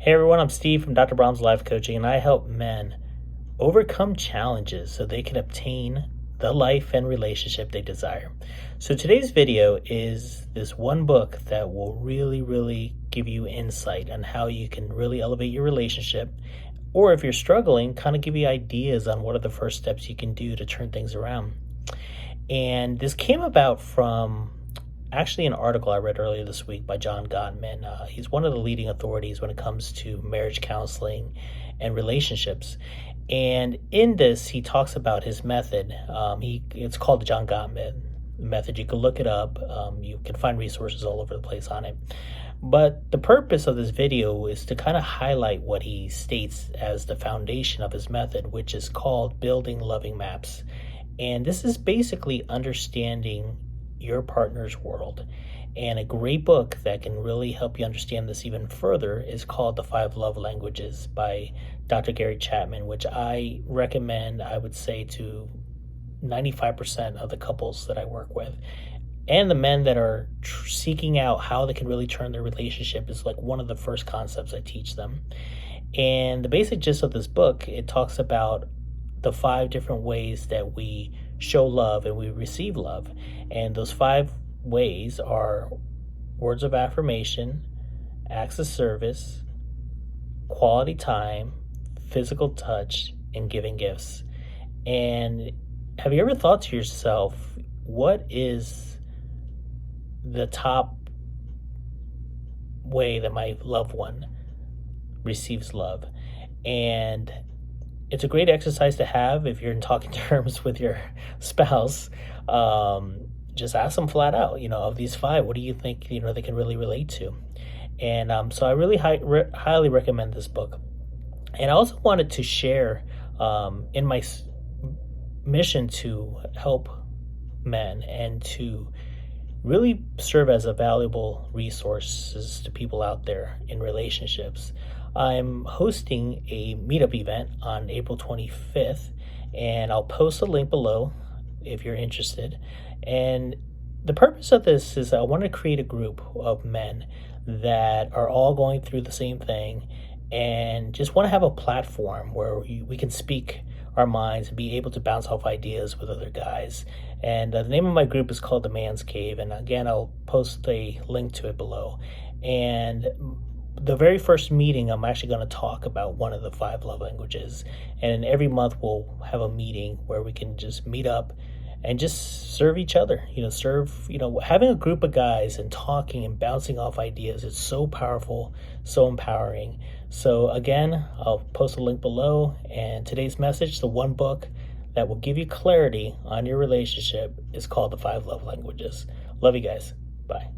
Hey everyone, I'm Steve from Dr. Brom's Life Coaching, and I help men overcome challenges so they can obtain the life and relationship they desire. So today's video is this one book that will really give you insight on how you can really elevate your relationship, or if you're struggling, kind of give you ideas on what are the first steps you can do to turn things around. And this came about from actually an article I read earlier this week by John Gothman. He's one of the leading authorities when it comes to marriage counseling and relationships. And in this, he talks about his method. It's called the John Gottman method. You can look it up. You can find resources all over the place on it. But the purpose of this video is to kind of highlight what he states as the foundation of his method, which is called building loving maps. And this is basically understanding your partner's world. And a great book that can really help you understand this even further is called The 5 Love Languages by Dr. Gary Chapman, which I recommend, I would say, to 95% of the couples that I work with. And the men that are seeking out how they can really turn their relationship is like one of the first concepts I teach them. And the basic gist of this book, it talks about the 5 different ways that we show love and we receive love. And those 5 ways are words of affirmation, acts of service, quality time, physical touch, and giving gifts. And have you ever thought to yourself, what is the top way that my loved one receives love? And it's a great exercise to have if you're in talking terms with your spouse. Just ask them flat out, of these 5, what do you think, they can really relate to? And so I really highly recommend this book. And I also wanted to share in my mission to help men and to really serve as a valuable resources to people out there in relationships. I'm hosting a meetup event on April 25th, and I'll post a link below if you're interested. And the purpose of this is I want to create a group of men that are all going through the same thing and just want to have a platform where we can speak our minds and be able to bounce off ideas with other guys. And the name of my group is called The Man's Cave. And again, I'll post a link to it below. And the very first meeting, I'm actually going to talk about one of the 5 love languages. And every month we'll have a meeting where we can just meet up and just serve each other, having a group of guys and talking and bouncing off ideas. It's so powerful, so empowering. So again, I'll post a link below. And today's message, the one book that will give you clarity on your relationship, is called The 5 Love Languages. Love you guys. Bye.